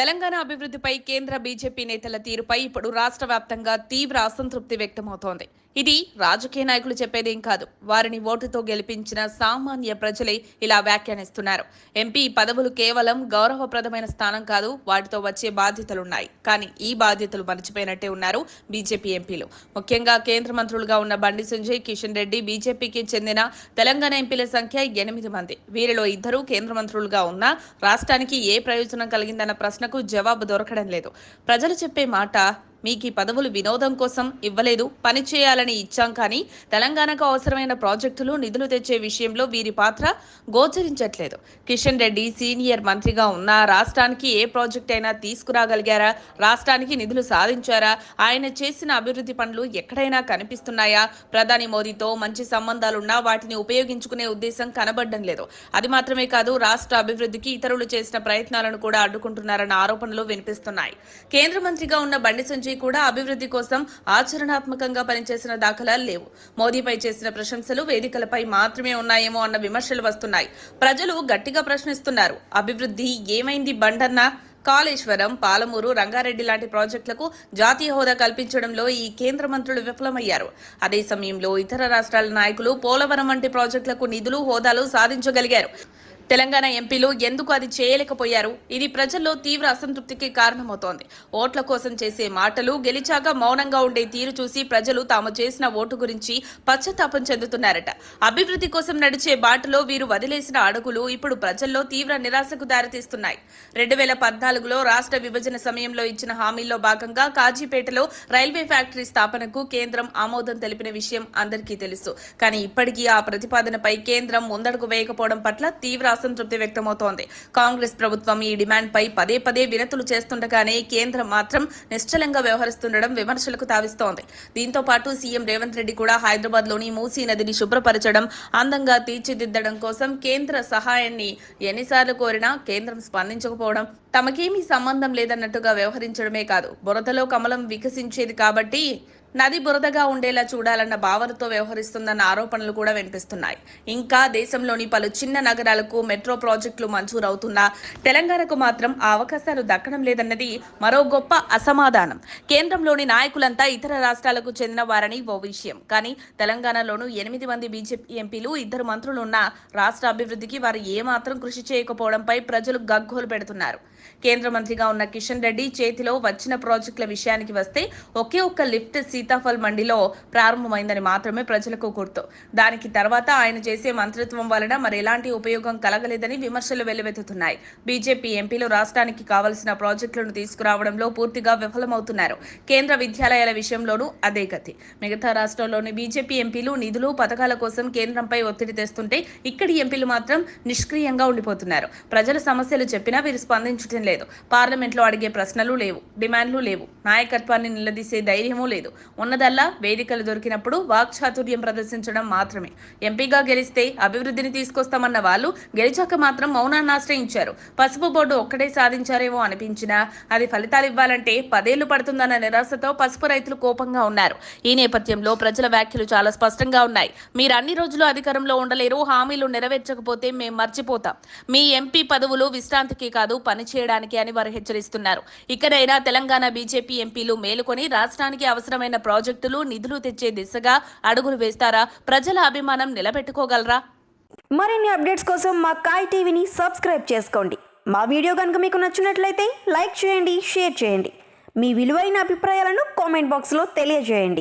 తెలంగాణ అభివృద్ధిపై కేంద్ర బీజేపీ నేతల తీరుపై ఇప్పుడు రాష్ట్ర వ్యాప్తంగా తీవ్ర అసంతృప్తి వ్యక్తమవుతోంది. ఇది రాజకీయ నాయకులు చెప్పేదేం కాదు. వారిని ఓటుతో గెలిపించిన సామాన్య ప్రజలే ఇలా వ్యాఖ్యానిస్తున్నారు. ఎంపీ పదవులు కేవలం గౌరవప్రదమైన స్థానం కాదు, వాటితో వచ్చే బాధ్యతలున్నాయి. కానీ ఈ బాధ్యతలు మర్చిపోయినట్టే ఉన్నారు బీజేపీ ఎంపీలు. ముఖ్యంగా కేంద్ర మంత్రులుగా ఉన్న బండి సంజయ్, కిషన్ రెడ్డి బీజేపీకి చెందిన తెలంగాణ ఎంపీల సంఖ్య 8 మంది. వీరిలో 2 కేంద్ర మంత్రులుగా ఉన్నా రాష్ట్రానికి ఏ ప్రయోజనం కలిగిందన్న ప్రశ్నకు జవాబు దొరకడం లేదు. ప్రజలు చెప్పే మాట, మీకు ఈ పదవులు వినోదం కోసం ఇవ్వలేదు, పని చేయాలని ఇచ్చాం, కానీ తెలంగాణకు అవసరమైన ప్రాజెక్టులు నిధులు తెచ్చే విషయంలో వీరి పాత్ర గోచరించట్లేదు. కిషన్ రెడ్డి సీనియర్ మంత్రిగా ఉన్న రాష్ట్రానికి ఏ ప్రాజెక్ట్ అయినా తీసుకురాగలిగారా? రాష్ట్రానికి నిధులు సాధించారా? ఆయన చేసిన అభివృద్ధి పనులు ఎక్కడైనా కనిపిస్తున్నాయా? ప్రధాని మోదీతో మంచి సంబంధాలున్నా వాటిని ఉపయోగించుకునే ఉద్దేశం కనబడడం లేదు. అది మాత్రమే కాదు, రాష్ట్ర అభివృద్ధికి ఇతరులు చేసిన ప్రయత్నాలను కూడా అడ్డుకుంటున్నారన్న ఆరోపణలు వినిపిస్తున్నాయి. కేంద్ర మంత్రిగా ఉన్న బండి సంజయ్ కూడా అభివృద్ధి కోసం ఆచరణాత్మకంగా పనిచేసిన దాఖలాలు లేవు. మోదీపై చేసిన ప్రశంసలు వేదికలపై మాత్రమే ఉన్నాయేమో అన్న విమర్శలు వస్తున్నాయి. ప్రజలు గట్టిగా ప్రశ్నిస్తున్నారు. అభివృద్ధి ఏమైంది బండన్న? కాళేశ్వరం, పాలమూరు, రంగారెడ్డి లాంటి ప్రాజెక్టులకు జాతీయ హోదా కల్పించడంలో ఈ కేంద్ర మంత్రులు విఫలమయ్యారు. అదే సమయంలో ఇతర రాష్ట్రాల నాయకులు పోలవరం వంటి ప్రాజెక్టులకు నిధులు, హోదాలు సాధించగలిగారు. తెలంగాణ ఎంపీలు ఎందుకు అది చేయలేకపోయారు? ఇది ప్రజల్లో తీవ్ర అసంతృప్తికి కారణమవుతోంది. ఓట్ల కోసం చేసే మాటలు, గెలిచాక మౌనంగా ఉండే తీరు చూసి ప్రజలు తాము చేసిన ఓటు గురించి పశ్చాత్తాపం చెందుతున్నారట. అభివృద్ధి కోసం నడిచే బాటలో వీరు వదిలేసిన అడుగులు ఇప్పుడు ప్రజల్లో తీవ్ర నిరాశకు దారితీస్తున్నాయి. 2014లో రాష్ట్ర విభజన సమయంలో ఇచ్చిన హామీల్లో భాగంగా కాజీపేటలో రైల్వే ఫ్యాక్టరీ స్థాపనకు కేంద్రం ఆమోదం తెలిపిన విషయం అందరికీ తెలుసు. కానీ ఇప్పటికీ ఆ ప్రతిపాదనపై కేంద్రం ముందడుగు వేయకపోవడం పట్ల తీవ్ర అసంతృప్తి వ్యక్తమవుతోంది. కాంగ్రెస్ ప్రభుత్వం ఈ డిమాండ్ పై పదే పదే వినతులు చేస్తుండగానే కేంద్రం మాత్రం నిశ్చలంగా వ్యవహరిస్తుండడం విమర్శలకు తావిస్తోంది. దీంతో పాటు సీఎం రేవంత్ రెడ్డి కూడా హైదరాబాద్ లోని మూసీ నదిని శుభ్రపరచడం, అందంగా తీర్చిదిద్దడం కోసం కేంద్ర సహాయాన్ని ఎన్నిసార్లు కోరినా కేంద్రం స్పందించకపోవడం, తమకేమీ సంబంధం లేదన్నట్టుగా వ్యవహరించడమే కాదు, బురదలో కమలం వికసించేది కాబట్టి నది బురదగా ఉండేలా చూడాలన్న భావనతో వ్యవహరిస్తుందన్న ఆరోపణలు కూడా వినిపిస్తున్నాయి. ఇంకా దేశంలోని పలు చిన్న నగరాలకు మెట్రో ప్రాజెక్టులు మంజూరవుతున్నా తెలంగాణకు మాత్రం ఆ అవకాశాలు దక్కడం లేదన్నది మరో గొప్ప అసమాధానం. కేంద్రంలోని నాయకులంతా ఇతర రాష్ట్రాలకు చెందిన వారని ఓ విషయం. కానీ తెలంగాణలోనూ 8 మంది బీజేపీ ఎంపీలు, 2 మంత్రులు ఉన్న రాష్ట్ర అభివృద్ధికి వారు ఏమాత్రం కృషి చేయకపోవడంపై ప్రజలు గగ్గోలు పెడుతున్నారు. కేంద్ర మంత్రిగా ఉన్న కిషన్ రెడ్డి చేతిలో వచ్చిన ప్రాజెక్టుల విషయానికి వస్తే ఒకే ఒక్క లిఫ్ట్ సీతాఫల్ మండిలో ప్రారంభమైందని మాత్రమే ప్రజలకు గుర్తు. దానికి తర్వాత ఆయన చేసే మంత్రిత్వం వలన మరెలాంటి ఉపయోగం కలగలేదని విమర్శలు వెల్లువెత్తుతున్నాయి. బీజేపీ ఎంపీలు రాష్ట్రానికి కావలసిన ప్రాజెక్టులను తీసుకురావడంలో పూర్తిగా విఫలమవుతున్నారు. కేంద్ర విద్యాలయాల విషయంలోనూ అదే గతి. మిగతా రాష్ట్రాల్లోని బీజేపీ ఎంపీలు నిధులు, పథకాల కోసం కేంద్రంపై ఒత్తిడి తెస్తుంటే ఇక్కడి ఎంపీలు మాత్రం నిష్క్రియంగా ఉండిపోతున్నారు. ప్రజల సమస్యలు చెప్పినా వీరు స్పందించడం లేదు. పార్లమెంట్లో అడిగే ప్రశ్నలు లేవు, డిమాండ్లు లేవు, నాయకత్వాన్ని నిలదీసే ధైర్యమూ లేదు. ఉన్నదల్లా వేదికలు దొరికినప్పుడు వాక్చాతుర్యం ప్రదర్శించడం మాత్రమే. ఎంపీగా గెలిస్తే అభివృద్ధిని తీసుకొస్తామన్న వాళ్ళు గెలిచాక మాత్రం మౌనాన్ని ఆశ్రయించారు. పసుపు బోర్డు ఒక్కటే సాధించారేమో అనిపించినా అది ఫలితాలు ఇవ్వాలంటే 10 ఏళ్లు పడుతుందన్న నిరాశతో పసుపు రైతులు కోపంగా ఉన్నారు. ఈ నేపథ్యంలో ప్రజల వ్యాఖ్యలు చాలా స్పష్టంగా ఉన్నాయి. మీరు అన్ని రోజులు అధికారంలో ఉండలేరు, హామీలు నెరవేర్చకపోతే మేం మర్చిపోతాం. మీ ఎంపీ పదవులు విశ్రాంతికి కాదు, పని చేయడానికి అని వారు హెచ్చరిస్తున్నారు. ఇకనైనా తెలంగాణ బీజేపీ ఎంపీలు మేలుకొని రాష్ట్రానికి అవసరమైన ప్రాజెక్టులు, నిధులు తెచ్చే దిశగా అడుగులు వేస్తారా? ప్రజల అభిమానం నిలబెట్టుకోగలరా? మరిన్ని అప్డేట్స్ కోసం మా కాయ్ టీవీని సబ్స్క్రైబ్ చేసుకోండి. మా వీడియో కనుక మీకు నచ్చినట్లయితే లైక్ చేయండి, షేర్ చేయండి. మీ విలువైన అభిప్రాయాలను కామెంట్ బాక్స్లో తెలియజేయండి.